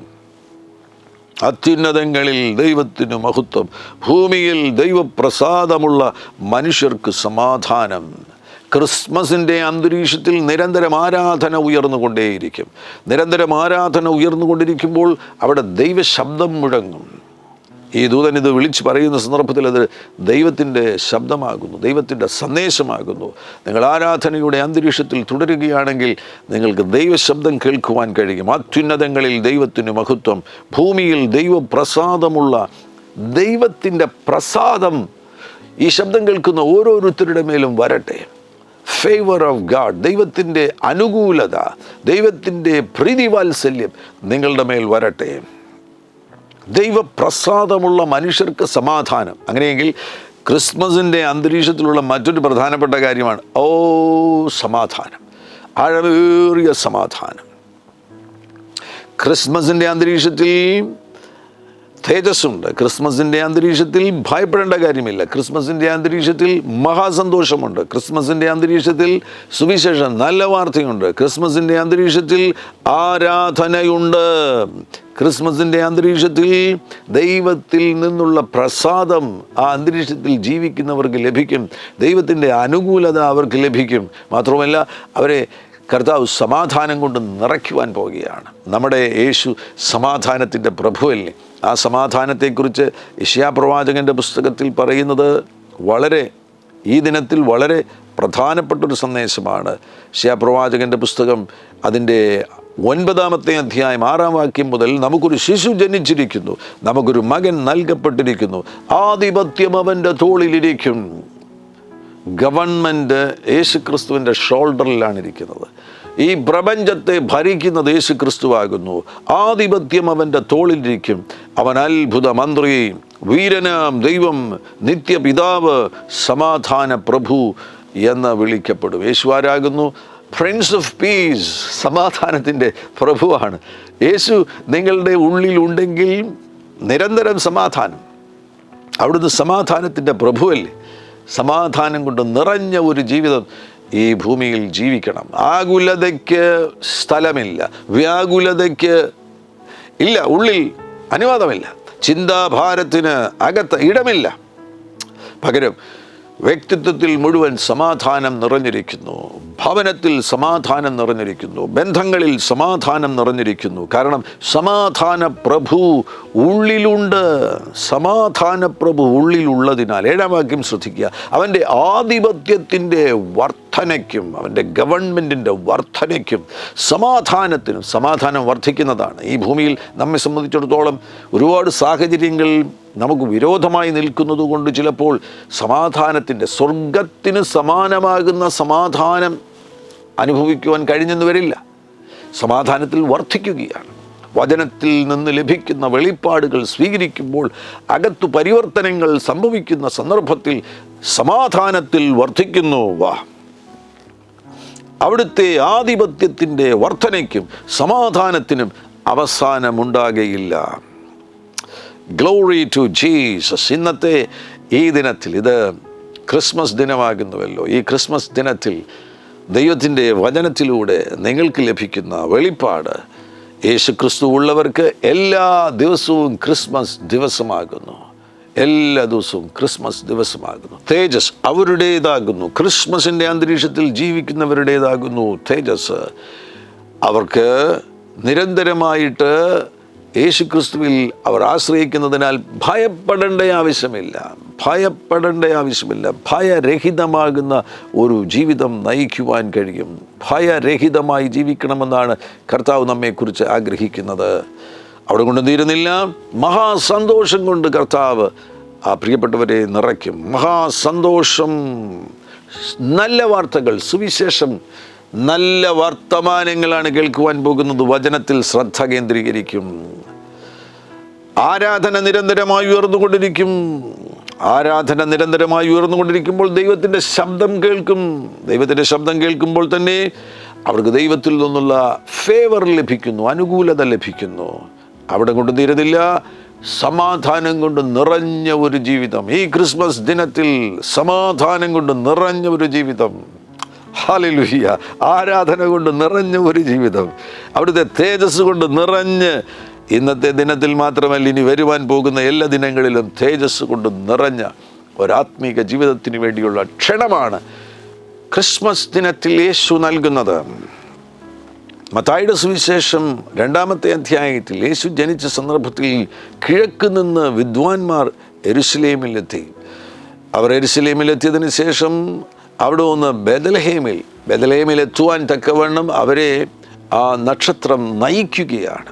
അത്യുന്നതങ്ങളിൽ ദൈവത്തിന് മഹത്വം, ഭൂമിയിൽ ദൈവപ്രസാദമുള്ള മനുഷ്യർക്ക് സമാധാനം. ക്രിസ്മസിൻ്റെ അന്തരീക്ഷത്തിൽ നിരന്തരം ആരാധന ഉയർന്നുകൊണ്ടേയിരിക്കും. നിരന്തരം ആരാധന ഉയർന്നുകൊണ്ടിരിക്കുമ്പോൾ അവിടെ ദൈവശബ്ദം മുഴങ്ങും. ഈ ദൂതൻ ഇത് വിളിച്ച് പറയുന്ന സന്ദർഭത്തിൽ അത് ദൈവത്തിൻ്റെ ശബ്ദമാകുന്നു, ദൈവത്തിൻ്റെ സന്ദേശമാകുന്നു. നിങ്ങൾ ആരാധനയുടെ അന്തരീക്ഷത്തിൽ തുടരുകയാണെങ്കിൽ നിങ്ങൾക്ക് ദൈവശബ്ദം കേൾക്കുവാൻ കഴിയും. അത്യുന്നതങ്ങളിൽ ദൈവത്തിന് മഹത്വം, ഭൂമിയിൽ ദൈവപ്രസാദമുള്ള. ദൈവത്തിൻ്റെ പ്രസാദം ഈ ശബ്ദം കേൾക്കുന്ന ഓരോരുത്തരുടെ മേലും വരട്ടെ. ഫേവർ ഓഫ് ഗാഡ്, ദൈവത്തിൻ്റെ അനുകൂലത, ദൈവത്തിൻ്റെ പ്രീതിവാത്സല്യം നിങ്ങളുടെ മേൽ വരട്ടെ. ദൈവപ്രസാദമുള്ള മനുഷ്യർക്ക് സമാധാനം. അങ്ങനെയെങ്കിൽ ക്രിസ്മസിൻ്റെ അന്തരീക്ഷത്തിലുള്ള മറ്റൊരു പ്രധാനപ്പെട്ട കാര്യമാണ് സമാധാനം, ആഴമേറിയ സമാധാനം. ക്രിസ്മസിൻ്റെ അന്തരീക്ഷത്തിൽ തേജസ്സുണ്ട്. ക്രിസ്മസിൻ്റെ അന്തരീക്ഷത്തിൽ ഭയപ്പെടേണ്ട കാര്യമില്ല. ക്രിസ്മസിൻ്റെ അന്തരീക്ഷത്തിൽ മഹാസന്തോഷമുണ്ട്. ക്രിസ്മസിൻ്റെ അന്തരീക്ഷത്തിൽ സുവിശേഷം നല്ല വാർത്തയുണ്ട്. ക്രിസ്മസിൻ്റെ അന്തരീക്ഷത്തിൽ ആരാധനയുണ്ട്. ക്രിസ്മസിൻ്റെ അന്തരീക്ഷത്തിൽ ദൈവത്തിൽ നിന്നുള്ള പ്രസാദം ആ അന്തരീക്ഷത്തിൽ ജീവിക്കുന്നവർക്ക് ലഭിക്കും. ദൈവത്തിൻ്റെ അനുകൂലത അവർക്ക് ലഭിക്കും. മാത്രമല്ല, അവരെ കർത്താവ് സമാധാനം കൊണ്ട് നിറയ്ക്കുവാൻ പോവുകയാണ്. നമ്മുടെ യേശു സമാധാനത്തിൻ്റെ പ്രഭുവല്ലേ. ആ സമാധാനത്തെക്കുറിച്ച് യെശയ്യാപ്രവാചകൻ്റെ പുസ്തകത്തിൽ പറയുന്നത് ഈ ദിനത്തിൽ വളരെ പ്രധാനപ്പെട്ടൊരു സന്ദേശമാണ്. യെശയ്യാപ്രവാചകൻ്റെ പുസ്തകം അതിൻ്റെ 9-ാമത്തെ അധ്യായം 6-ാം വാക്യം മുതൽ, നമുക്കൊരു ശിശു ജനിച്ചിരിക്കുന്നു, നമുക്കൊരു മകൻ നൽകപ്പെട്ടിരിക്കുന്നു, ആധിപത്യം അവൻ്റെ തോളിലിരിക്കും. ഗവൺമെൻറ് യേശുക്രിസ്തുവിൻ്റെ ഷോൾഡറിലാണ് ഇരിക്കുന്നത്. ഈ പ്രപഞ്ചത്തെ ഭരിക്കുന്നത് യേശുക്രിസ്തുവാകുന്നു. ആധിപത്യം അവൻ്റെ തോളിലിരിക്കും. അവൻ അത്ഭുത മന്ത്രി, വീരനാം ദൈവം, നിത്യപിതാവ്, സമാധാന പ്രഭു എന്ന് വിളിക്കപ്പെടും. യേശു ആരാകുന്നു? പ്രിൻസ് ഓഫ് പീസ്, സമാധാനത്തിൻ്റെ പ്രഭുവാണ്. യേശു നിങ്ങളുടെ ഉള്ളിലുണ്ടെങ്കിൽ നിരന്തരം സമാധാനം. അവിടുന്ന് സമാധാനത്തിൻ്റെ പ്രഭുവല്ലേ. സമാധാനം കൊണ്ട് നിറഞ്ഞ ഒരു ജീവിതം ഈ ഭൂമിയിൽ ജീവിക്കണം. ആകുലതയ്ക്ക് സ്ഥലമില്ല, വ്യാകുലതയ്ക്ക് ഇല്ല, ഉള്ളിൽ അനുവാദമില്ല, ചിന്താഭാരത്തിന് അകത്ത് ഇടമില്ല. പകരം വ്യക്തിത്വത്തിൽ മുഴുവൻ സമാധാനം നിറഞ്ഞിരിക്കുന്നു. ഭവനത്തിൽ സമാധാനം നിറഞ്ഞിരിക്കുന്നു. ബന്ധങ്ങളിൽ സമാധാനം നിറഞ്ഞിരിക്കുന്നു. കാരണം സമാധാന പ്രഭു ഉള്ളിലുണ്ട്. സമാധാന പ്രഭു ഉള്ളിലുള്ളതിനാൽ, 7-ാം വാക്യം ശ്രദ്ധിക്കുക, അവൻ്റെ ആധിപത്യത്തിൻ്റെ വർധനയ്ക്കും അവൻ്റെ ഗവൺമെൻറ്റിൻ്റെ വർധനയ്ക്കും സമാധാനത്തിനും, സമാധാനം വർദ്ധിക്കുന്നതാണ്. ഈ ഭൂമിയിൽ നമ്മെ സംബന്ധിച്ചിടത്തോളം ഒരുപാട് സാഹചര്യങ്ങൾ നമുക്ക് വിരോധമായി നിൽക്കുന്നത് കൊണ്ട് ചിലപ്പോൾ സമാധാനത്തിൻ്റെ, സ്വർഗത്തിന് സമാനമാകുന്ന സമാധാനം അനുഭവിക്കുവാൻ കഴിഞ്ഞെന്ന് വരില്ല. സമാധാനത്തിൽ വർദ്ധിക്കുകയാണ്. വചനത്തിൽ നിന്ന് ലഭിക്കുന്ന വെളിപ്പാടുകൾ സ്വീകരിക്കുമ്പോൾ അകത്തു പരിവർത്തനങ്ങൾ സംഭവിക്കുന്ന സന്ദർഭത്തിൽ സമാധാനത്തിൽ വർദ്ധിക്കുന്നു. അവിടുത്തെ ആധിപത്യത്തിൻ്റെ വർധനയ്ക്കും സമാധാനത്തിനും അവസാനമുണ്ടാകുകയില്ല. Glory to Jesus. ഇന്നത്തെ ഈ ദിനത്തിൽ, ഇത് ക്രിസ്മസ് ദിനമാകുന്നുവല്ലോ, ഈ ക്രിസ്മസ് ദിനത്തിൽ ദൈവത്തിൻ്റെ വചനത്തിലൂടെ നിങ്ങൾക്ക് ലഭിക്കുന്ന വെളിപ്പാട്, യേശുക്രിസ്തു ഉള്ളവർക്ക് എല്ലാ ദിവസവും ക്രിസ്മസ് ദിവസമാകുന്നു. എല്ലാ ദിവസവും ക്രിസ്മസ് ദിവസമാകുന്നു. തേജസ് അവരുടേതാകുന്നു. ക്രിസ്മസിൻ്റെ അന്തരീക്ഷത്തിൽ ജീവിക്കുന്നവരുടേതാകുന്നു തേജസ്. അവർക്ക് നിരന്തരമായിട്ട് യേശുക്രിസ്തുവിൽ അവർ ആശ്രയിക്കുന്നതിനാൽ ഭയപ്പെടേണ്ട ആവശ്യമില്ല. ഭയരഹിതമാകുന്ന ഒരു ജീവിതം നയിക്കുവാൻ കഴിയും. ഭയരഹിതമായി ജീവിക്കണമെന്നാണ് കർത്താവ് നമ്മെക്കുറിച്ച് ആഗ്രഹിക്കുന്നത്. അവിടെ കൊണ്ട് തീരുന്നില്ല, മഹാസന്തോഷം കൊണ്ട് കർത്താവ് ആ പ്രിയപ്പെട്ടവരെ നിറയ്ക്കും. മഹാസന്തോഷം, നല്ല വാർത്തകൾ, സുവിശേഷം, നല്ല വർത്തമാനങ്ങളാണ് കേൾക്കുവാൻ പോകുന്നത്. വചനത്തിൽ ശ്രദ്ധ കേന്ദ്രീകരിക്കും. ആരാധന നിരന്തരമായി ഉയർന്നുകൊണ്ടിരിക്കുമ്പോൾ ദൈവത്തിൻ്റെ ശബ്ദം കേൾക്കും. ദൈവത്തിൻ്റെ ശബ്ദം കേൾക്കുമ്പോൾ തന്നെ അവർക്ക് ദൈവത്തിൽ നിന്നുള്ള ഫേവർ ലഭിക്കുന്നു, അനുകൂലത ലഭിക്കുന്നു. അവിടെ കൊണ്ട് തീരുന്നില്ല, സമാധാനം കൊണ്ട് നിറഞ്ഞ ഒരു ജീവിതം. ഈ ക്രിസ്മസ് ദിനത്തിൽ സമാധാനം കൊണ്ട് നിറഞ്ഞ ഒരു ജീവിതം. ഹല്ലേലൂയ. ആരാധന കൊണ്ട് നിറഞ്ഞ ഒരു ജീവിതം, അവിടുത്തെ തേജസ് കൊണ്ട് നിറഞ്ഞ്, ഇന്നത്തെ ദിനത്തിൽ മാത്രമല്ല, ഇനി വരുവാൻ പോകുന്ന എല്ലാ ദിനങ്ങളിലും തേജസ് കൊണ്ട് നിറഞ്ഞ ഒരാത്മീക ജീവിതത്തിന് വേണ്ടിയുള്ള ക്ഷണമാണ് ക്രിസ്മസ് ദിനത്തിൽ യേശു നൽകുന്നത്. മത്തായിയുടെ സുവിശേഷം 2-ാമത്തെ അധ്യായത്തിൽ യേശു ജനിച്ച സന്ദർഭത്തിൽ കിഴക്ക് നിന്ന് വിദ്വാൻമാർ യെരുശലേമിലെത്തി. അവർ യെരുശലേമിലെത്തിയതിന് ശേഷം അവിടെ ഒന്ന് ബെത്ലഹേമിലെത്തുവാൻ തക്കവണ്ണം അവരെ ആ നക്ഷത്രം നയിക്കുകയാണ്.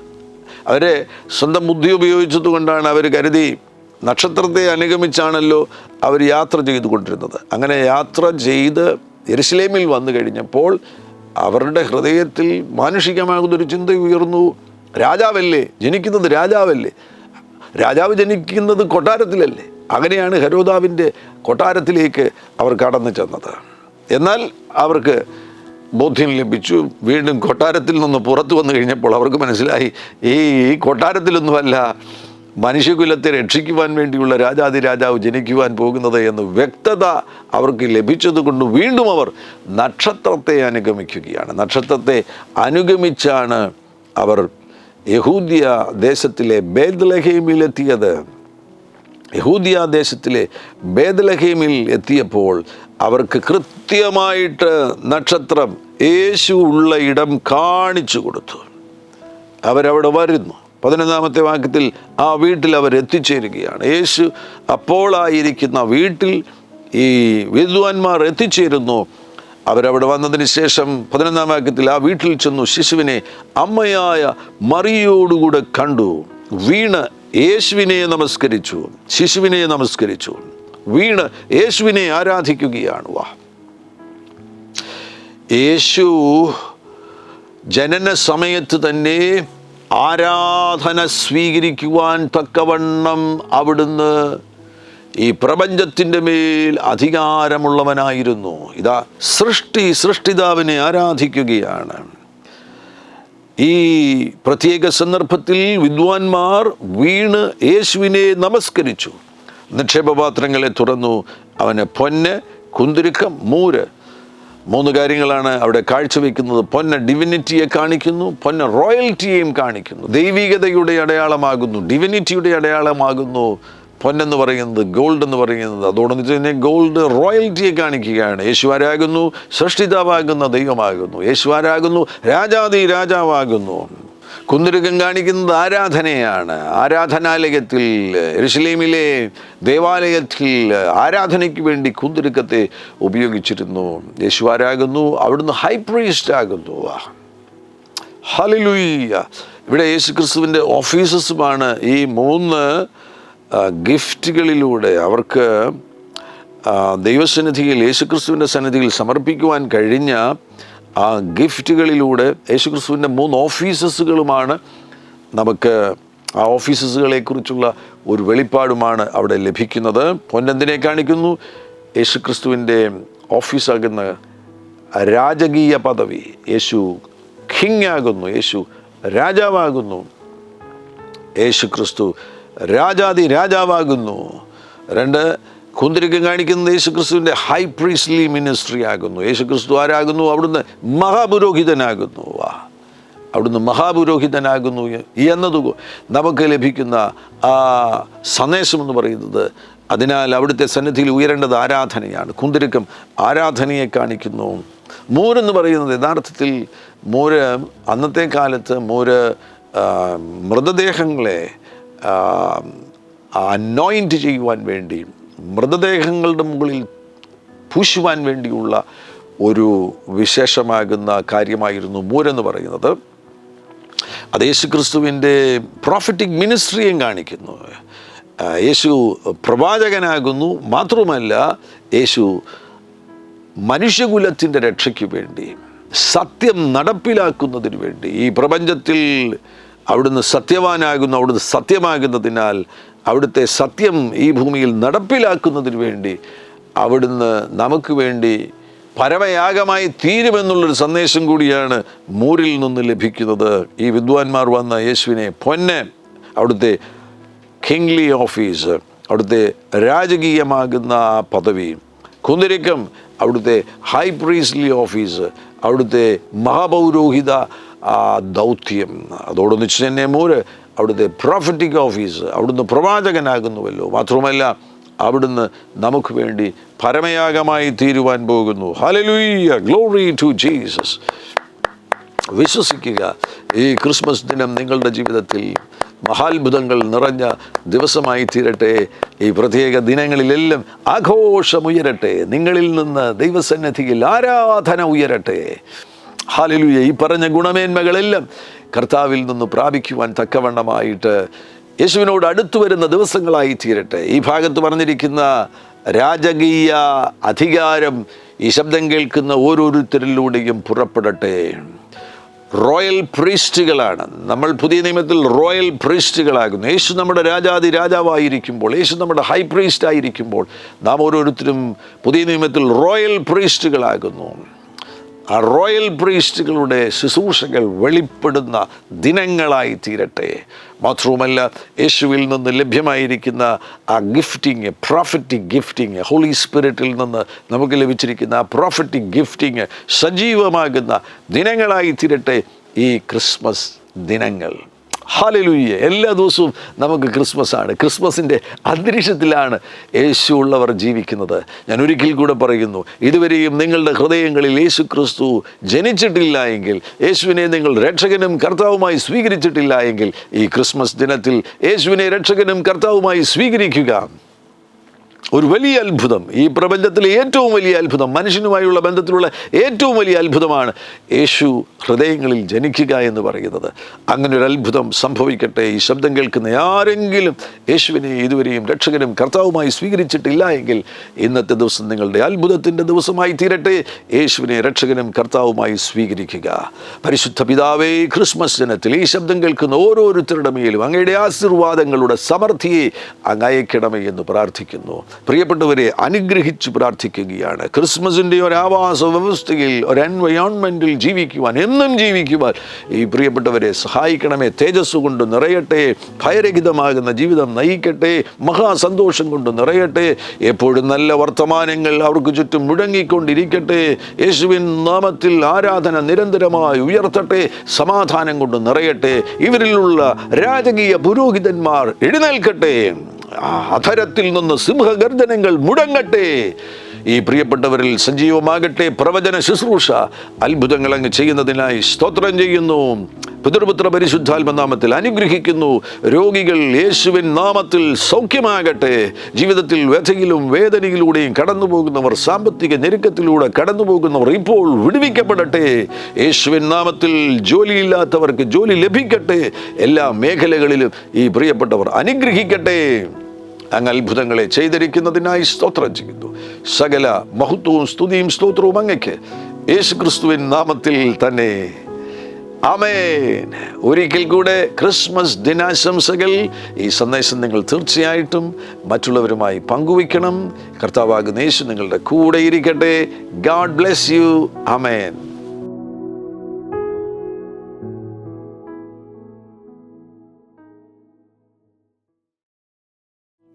അവരെ സ്വന്തം ബുദ്ധി ഉപയോഗിച്ചതുകൊണ്ടാണ് അവർ കരുതി, നക്ഷത്രത്തെ അനുഗമിച്ചാണല്ലോ അവർ യാത്ര ചെയ്തുകൊണ്ടിരുന്നത്. അങ്ങനെ യാത്ര ചെയ്ത് യെരുശലേമിൽ വന്നു കഴിഞ്ഞപ്പോൾ അവരുടെ ഹൃദയത്തിൽ മാനുഷികമാകുന്നൊരു ചിന്ത ഉയർന്നു. രാജാവല്ലേ ജനിക്കുന്നത്, രാജാവ് ജനിക്കുന്നത് കൊട്ടാരത്തിലല്ലേ? അങ്ങനെയാണ് ഹെരോദാവിൻ്റെ കൊട്ടാരത്തിലേക്ക് അവർ കടന്നു ചെന്നത്. എന്നാൽ അവർക്ക് ബോധ്യം ലഭിച്ചു. വീണ്ടും കൊട്ടാരത്തിൽ നിന്ന് പുറത്തു വന്നു കഴിഞ്ഞപ്പോൾ അവർക്ക് മനസ്സിലായി, ഈ കൊട്ടാരത്തിലൊന്നുമല്ല മനുഷ്യകുലത്തെ രക്ഷിക്കുവാൻ വേണ്ടിയുള്ള രാജാതിരാജാവ് ജനിക്കുവാൻ പോകുന്നത് എന്ന് വ്യക്തത അവർക്ക് ലഭിച്ചതുകൊണ്ട് വീണ്ടും അവർ നക്ഷത്രത്തെ അനുഗമിക്കുകയാണ്. നക്ഷത്രത്തെ അനുഗമിച്ചാണ് അവർ യഹൂദ്യ ദേശത്തിലെ ബേത്ലഹേമിലെത്തിയത്. യഹൂദ്യ ദേശത്തിലെ ബേത്ലഹേമിൽ എത്തിയപ്പോൾ അവർക്ക് കൃത്യമായിട്ട് നക്ഷത്രം യേശു ഉള്ള ഇടം കാണിച്ചു കൊടുത്തു. അവരവിടെ വരുന്നു. 11-ാമത്തെ വാക്യത്തിൽ ആ വീട്ടിൽ അവർ എത്തിച്ചേരുകയാണ്. യേശു അപ്പോളായിരിക്കുന്ന വീട്ടിൽ ഈ വിദ്വാൻമാർ എത്തിച്ചേരുന്നു. അവരവിടെ വന്നതിന് ശേഷം 11-ാം വാക്യത്തിൽ ആ വീട്ടിൽ ചെന്നു ശിശുവിനെ അമ്മയായ മറിയോടുകൂടെ കണ്ടു. വീണ് യേശുവിനെ നമസ്കരിച്ചു. ശിശുവിനെ നമസ്കരിച്ചു. വീണ് യേശുവിനെ ആരാധിക്കുകയാണ്. യേശു ജനന സമയത്ത് തന്നെ ആരാധന സ്വീകരിക്കുവാൻ തക്കവണ്ണം അവിടുന്ന് ഈ പ്രപഞ്ചത്തിൻ്റെ മേൽ അധികാരമുള്ളവനായിരുന്നു. ഇതാ സൃഷ്ടിതാവിനെ ആരാധിക്കുകയാണ്. ഈ പ്രത്യേക സന്ദർഭത്തിൽ വിദ്വാൻമാർ വീണ് യേശുവിനെ നമസ്കരിച്ചു. നിക്ഷേപപാത്രങ്ങളെ തുറന്നു. അവന് പൊന്ന്, കുന്തിരുക്കം, മൂര്, 3 കാര്യങ്ങളാണ് അവിടെ കാഴ്ചവെക്കുന്നത്. പൊന്ന് ഡിവിനിറ്റിയെ കാണിക്കുന്നു, പൊന്ന് റോയൽറ്റിയെയും കാണിക്കുന്നു. ദൈവികതയുടെ അടയാളമാകുന്നു, ഡിവിനിറ്റിയുടെ അടയാളമാകുന്നു പൊന്നെന്ന് പറയുന്നത്, ഗോൾഡ് എന്ന് പറയുന്നത്. അതോടൊപ്പം തന്നെ ഗോൾഡ് റോയൽറ്റിയെ കാണിക്കുകയാണ്. യേശു ആരാകുന്നു? സൃഷ്ടിതാവാകുന്ന ദൈവമാകുന്നു. യേശു ആരാകുന്നു? രാജാവാകുന്നു. കുന്തിരുക്കം കാണിക്കുന്നത് ആരാധനയാണ്. ആരാധനാലയത്തിൽ, യെരുശലേമിലെ ദേവാലയത്തിൽ ആരാധനയ്ക്ക് വേണ്ടി കുന്തിരുക്കത്തെ ഉപയോഗിച്ചിരുന്നു. യേശു ആരാകുന്നു? അവിടുന്ന് ഹൈ പ്രീസ്റ്റ് ആകുന്നു. ഹല്ലേലൂയ. ഇവിടെ യേശു ക്രിസ്തുവിൻ്റെ ഓഫീസസുമാണ് ഈ 3 ഗിഫ്റ്റുകളിലൂടെ അവർക്ക് ദൈവസന്നിധിയിൽ, യേശുക്രിസ്തുവിൻ്റെ സന്നിധിയിൽ സമർപ്പിക്കുവാൻ കഴിഞ്ഞ ആ ഗിഫ്റ്റുകളിലൂടെ യേശുക്രിസ്തുവിൻ്റെ 3 ഓഫീസസുകളുമാണ് നമുക്ക്. ആ ഓഫീസസുകളെക്കുറിച്ചുള്ള ഒരു വെളിപ്പാടുമാണ് അവിടെ ലഭിക്കുന്നത്. പൊന്നെന്തിനെ കാണിക്കുന്നു? യേശുക്രിസ്തുവിൻ്റെ ഓഫീസാകുന്ന രാജകീയ പദവി. യേശു കിങ് ആകുന്നു, യേശു രാജാവാകുന്നു, യേശുക്രിസ്തു രാജാവാകുന്നു. 2 കുന്തിരുക്കം കാണിക്കുന്നത് യേശുക്രിസ്തുവിൻ്റെ ഹൈ പ്രീസ്റ്റ്ലി മിനിസ്ട്രി ആകുന്നു. യേശുക്രിസ്തു ആരാകുന്നു? അവിടുന്ന് മഹാപുരോഹിതനാകുന്നു. അവിടുന്ന് മഹാപുരോഹിതനാകുന്നു എന്നത് നമുക്ക് ലഭിക്കുന്ന ആ സന്ദേശം എന്ന് പറയുന്നത്. അതിനാൽ അവിടുത്തെ സന്നിധിയിൽ ഉയരേണ്ടത് ആരാധനയാണ്. കുന്തിരുക്കം ആരാധനയെ കാണിക്കുന്നു. മൂരെന്ന് പറയുന്നത് യഥാർത്ഥത്തിൽ അന്നത്തെ കാലത്ത് മൃതദേഹങ്ങളെ അനോയിൻറ്റ് ചെയ്യുവാൻ വേണ്ടി, മൃതദേഹങ്ങളുടെ മുകളിൽ പൂശുവാൻ വേണ്ടിയുള്ള ഒരു വിശേഷമാകുന്ന കാര്യമായിരുന്നു മൂരെന്ന് പറയുന്നത്. അത് യേശുക്രിസ്തുവിൻ്റെ പ്രോഫറ്റിക് മിനിസ്ട്രിയും കാണിക്കുന്നു. യേശു പ്രവാചകനാകുന്നു. മാത്രമല്ല, യേശു മനുഷ്യകുലത്തിൻ്റെ രക്ഷയ്ക്ക് വേണ്ടി, സത്യം നടപ്പിലാക്കുന്നതിന് വേണ്ടി, ഈ പ്രപഞ്ചത്തിൽ അവിടുന്ന് സത്യവാനാകുന്നു. അവിടുന്ന് സത്യമാകുന്നതിനാൽ അവിടുത്തെ സത്യം ഈ ഭൂമിയിൽ നടപ്പിലാക്കുന്നതിന് വേണ്ടി അവിടുന്ന് നമുക്ക് വേണ്ടി പരമയാഗമായി തീരുമെന്നുള്ളൊരു സന്ദേശം കൂടിയാണ് മൂരിൽ നിന്ന് ലഭിക്കുന്നത്. ഈ വിദ്വാൻമാർ വന്ന യേശുവിനെ പൊന്ന്, അവിടുത്തെ കിങ്ലി ഓഫീസ്, അവിടുത്തെ രാജകീയമാകുന്ന പദവി, കുന്തിരുക്കം അവിടുത്തെ ഹൈ പ്രീസ്റ്റ്ലി ഓഫീസ്, അവിടുത്തെ മഹാപൗരോഹിത ദൗത്യം, അതോടൊന്നിച്ച് തന്നെ അവിടുത്തെ പ്രോഫറ്റിക് ഓഫീസ്, അവിടുന്ന് പ്രവാചകനാകുന്നുവല്ലോ. മാത്രമല്ല, അവിടുന്ന് നമുക്ക് വേണ്ടി പരമയാഗമായി തീരുവാൻ പോകുന്നു. Hallelujah, glory to Jesus. വിശ്വസിക്കുക, ഈ ക്രിസ്മസ് ദിനം നിങ്ങളുടെ ജീവിതത്തിൽ മഹാത്ഭുതങ്ങൾ നിറഞ്ഞ ദിവസമായി തീരട്ടെ. ഈ പ്രത്യേക ദിനങ്ങളിലെല്ലാം ആഘോഷമുയരട്ടെ. നിങ്ങളിൽ നിന്ന് ദൈവസന്നിധിയിൽ ആരാധന ഉയരട്ടെ. ഹല്ലേലൂയ. ഈ പറഞ്ഞ ഗുണമേന്മകളെല്ലാം കർത്താവിൽ നിന്ന് പ്രാപിക്കുവാൻ തക്കവണ്ണമായിട്ട് യേശുവിനോട് അടുത്തു വരുന്ന ദിവസങ്ങളായി തീരട്ടെ. ഈ ഭാഗത്ത് പറഞ്ഞിരിക്കുന്ന രാജകീയ അധികാരം ഈ ശബ്ദം കേൾക്കുന്ന ഓരോരുത്തരിലൂടെയും പുറപ്പെടട്ടെ. റോയൽ പ്രീസ്റ്റുകളാണ് നമ്മൾ. പുതിയ നിയമത്തിൽ റോയൽ പ്രീസ്റ്റുകളാകുന്നു. യേശു നമ്മുടെ രാജാവായിരിക്കുമ്പോൾ, യേശു നമ്മുടെ ഹൈ പ്രീസ്റ്റ് ആയിരിക്കുമ്പോൾ, നാം ഓരോരുത്തരും പുതിയ നിയമത്തിൽ റോയൽ പ്രീസ്റ്റുകളാകുന്നു. ആ റോയൽ പ്രീസ്റ്റുകളുടെ ശുശ്രൂഷകൾ വെളിപ്പെടുന്ന ദിനങ്ങളായി തീരട്ടെ. മാത്രവുമല്ല, യേശുവിൽ നിന്ന് ലഭ്യമായിരിക്കുന്ന ആ ഗിഫ്റ്റിങ്, പ്രോഫറ്റിക് ഗിഫ്റ്റിങ്, ഹോളി സ്പിരിറ്റിൽ നിന്ന് നമുക്ക് ലഭിച്ചിരിക്കുന്ന ആ പ്രോഫറ്റിക് ഗിഫ്റ്റിങ് സജീവമാകുന്ന ദിനങ്ങളായി തീരട്ടെ ഈ ക്രിസ്മസ് ദിനങ്ങൾ. ഹല്ലേലൂയ! എല്ലാ ദിവസവും നമുക്ക് ക്രിസ്മസാണ്. ക്രിസ്മസിൻ്റെ അന്തരീക്ഷത്തിലാണ് യേശു ഉള്ളവർ ജീവിക്കുന്നത്. ഞാൻ ഒരിക്കൽ കൂടെ പറയുന്നു, ഇതുവരെയും നിങ്ങളുടെ ഹൃദയങ്ങളിൽ യേശു ക്രിസ്തു ജനിച്ചിട്ടില്ല എങ്കിൽ, യേശുവിനെ നിങ്ങൾ രക്ഷകനും കർത്താവുമായി സ്വീകരിച്ചിട്ടില്ല എങ്കിൽ, ഈ ക്രിസ്മസ് ദിനത്തിൽ യേശുവിനെ രക്ഷകനും കർത്താവുമായി സ്വീകരിക്കുക. ഒരു വലിയ അത്ഭുതം, ഈ പ്രപഞ്ചത്തിലെ ഏറ്റവും വലിയ അത്ഭുതം, മനുഷ്യനുമായുള്ള ബന്ധത്തിലുള്ള ഏറ്റവും വലിയ അത്ഭുതമാണ് യേശു ഹൃദയങ്ങളിൽ ജനിക്കുക എന്ന് പറയുന്നത്. അങ്ങനെ ഒരു അത്ഭുതം സംഭവിക്കട്ടെ. ഈ ശബ്ദം കേൾക്കുന്ന ആരെങ്കിലും യേശുവിനെ ഇതുവരെയും രക്ഷകനും കർത്താവുമായി സ്വീകരിച്ചിട്ടില്ല എങ്കിൽ, ഇന്നത്തെ ദിവസം നിങ്ങളുടെ അത്ഭുതത്തിൻ്റെ ദിവസമായി തീരട്ടെ. യേശുവിനെ രക്ഷകനും കർത്താവുമായി സ്വീകരിക്കുക. പരിശുദ്ധ പിതാവേ, ക്രിസ്മസ് ദിനത്തിൽ ഈ ശബ്ദം കേൾക്കുന്ന ഓരോരുത്തരുടെ മേലും അങ്ങയുടെ ആശീർവാദങ്ങളുടെ സമൃദ്ധിയെ അങ്ങ് അയക്കണമേ എന്ന് പ്രാർത്ഥിക്കുന്നു. പ്രിയപ്പെട്ടവരെ, അനുഗ്രഹിച്ച് പ്രാർത്ഥിക്കുകയാണ്. ക്രിസ്മസിൻ്റെ ഒരു ആവാസ വ്യവസ്ഥയിൽ, ഒരു എൻവയോൺമെൻറ്റിൽ ജീവിക്കുവാൻ, എന്നും ജീവിക്കുവാൻ ഈ പ്രിയപ്പെട്ടവരെ സഹായിക്കണമേ. തേജസ് കൊണ്ട് നിറയട്ടെ, ഭയരഹിതമാകുന്ന ജീവിതം നയിക്കട്ടെ, മഹാസന്തോഷം കൊണ്ട് നിറയട്ടെ. എപ്പോഴും നല്ല വർത്തമാനങ്ങൾ അവർക്ക് ചുറ്റും മുഴങ്ങിക്കൊണ്ടിരിക്കട്ടെ. യേശുവിൻ നാമത്തിൽ ആരാധന നിരന്തരമായി ഉയർത്തട്ടെ, സമാധാനം കൊണ്ട് നിറയട്ടെ. ഇവരിലുള്ള രാജകീയ പുരോഹിതന്മാർ എഴുന്നേൽക്കട്ടെ, അധരത്തിൽ നിന്ന് സിംഹഗർജനങ്ങൾ മുടങ്ങട്ടെ. ഈ പ്രിയപ്പെട്ടവരിൽ സജീവമാകട്ടെ പ്രവചന ശുശ്രൂഷ. അത്ഭുതങ്ങൾ അങ്ങ് ചെയ്യുന്നതിനായി സ്തോത്രം ചെയ്യുന്നു. പിതൃപുത്ര പരിശുദ്ധാത്മനാമത്തിൽ അനുഗ്രഹിക്കുന്നു. രോഗികൾ യേശുവിൻ നാമത്തിൽ സൗഖ്യമാകട്ടെ. ജീവിതത്തിൽ വ്യഥയിലും വേദനയിലൂടെയും കടന്നു പോകുന്നവർ, സാമ്പത്തിക ഞെരുക്കത്തിലൂടെ കടന്നു പോകുന്നവർ ഇപ്പോൾ വിടുവിക്കപ്പെടട്ടെ. യേശുവിൻ നാമത്തിൽ ജോലിയില്ലാത്തവർക്ക് ജോലി ലഭിക്കട്ടെ. എല്ലാ മേഖലകളിലും ഈ പ്രിയപ്പെട്ടവർ അനുഗ്രഹിക്കട്ടെ. അങ്ങ് അത്ഭുതങ്ങളെ ചെയ്തിരിക്കുന്നതിനായി സ്തോത്രം ചെയ്യുന്നു. സകല മഹത്വവും സ്തുതിയും സ്തോത്രവും അങ്ങയ്ക്ക് യേശു ക്രിസ്തുവിൻ നാമത്തിൽ തന്നെ. ആമേൻ. ഒരിക്കൽ കൂടെ ക്രിസ്മസ് ദിനാശംസകൾ. ഈ സന്ദേശം നിങ്ങൾ തീർച്ചയായിട്ടും മറ്റുള്ളവരുമായി പങ്കുവയ്ക്കണം. കർത്താവാകുന്ന യേശു നിങ്ങളുടെ കൂടെ ഇരിക്കട്ടെ. God bless you. ആമേൻ.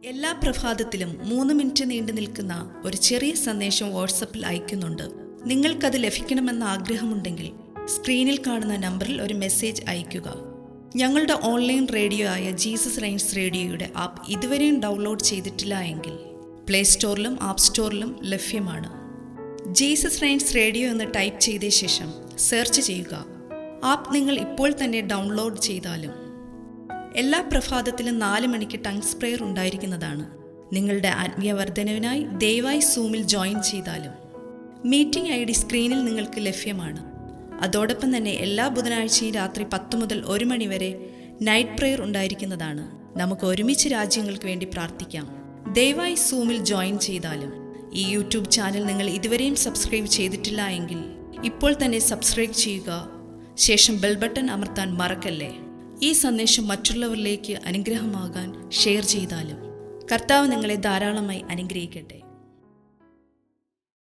എല്ലാ പ്രഭാതത്തിലും 3 മിനിറ്റ് നീണ്ടു നിൽക്കുന്ന ഒരു ചെറിയ സന്ദേശം വാട്സപ്പിൽ അയക്കുന്നുണ്ട്. നിങ്ങൾക്കത് ലഭിക്കണമെന്ന ആഗ്രഹമുണ്ടെങ്കിൽ സ്ക്രീനിൽ കാണുന്ന നമ്പറിൽ ഒരു മെസ്സേജ് അയയ്ക്കുക. ഞങ്ങളുടെ ഓൺലൈൻ റേഡിയോ ആയ ജീസസ് റൈൻസ് റേഡിയോയുടെ ആപ്പ് ഇതുവരെയും ഡൗൺലോഡ് ചെയ്തിട്ടില്ല എങ്കിൽ പ്ലേ സ്റ്റോറിലും ആപ്പ് സ്റ്റോറിലും ലഭ്യമാണ്. ജീസസ് റൈൻസ് റേഡിയോ എന്ന് ടൈപ്പ് ചെയ്ത ശേഷം സെർച്ച് ചെയ്യുക. ആപ്പ് നിങ്ങൾ ഇപ്പോൾ തന്നെ ഡൗൺലോഡ് ചെയ്താലും. എല്ലാ പ്രഭാതത്തിലും 4 മണിക്ക് ടങ്സ് പ്രെയർ ഉണ്ടായിരിക്കുന്നതാണ്. നിങ്ങളുടെ ആത്മീയ വർധനവിനായി ദയവായി സൂമിൽ ജോയിൻ ചെയ്താലും. മീറ്റിംഗ് ID സ്ക്രീനിൽ നിങ്ങൾക്ക് ലഭ്യമാണ്. അതോടൊപ്പം തന്നെ എല്ലാ ബുധനാഴ്ചയും രാത്രി 10 മുതൽ 1 മണി വരെ നൈറ്റ് പ്രെയർ ഉണ്ടായിരിക്കുന്നതാണ്. നമുക്ക് ഒരുമിച്ച് രാജ്യങ്ങൾക്ക് വേണ്ടി പ്രാർത്ഥിക്കാം. ദയവായി സൂമിൽ ജോയിൻ ചെയ്താലും. ഈ യൂട്യൂബ് ചാനൽ നിങ്ങൾ ഇതുവരെയും സബ്സ്ക്രൈബ് ചെയ്തിട്ടില്ല എങ്കിൽ ഇപ്പോൾ തന്നെ സബ്സ്ക്രൈബ് ചെയ്യുക. ശേഷം ബെൽ ബട്ടൺ അമർത്താൻ മറക്കല്ലേ. ഈ സന്ദേശം മറ്റുള്ളവരിലേക്ക് അനുഗ്രഹമാകാൻ ഷെയർ ചെയ്താലും. കർത്താവ് നിങ്ങളെ ധാരാളമായി അനുഗ്രഹിക്കട്ടെ.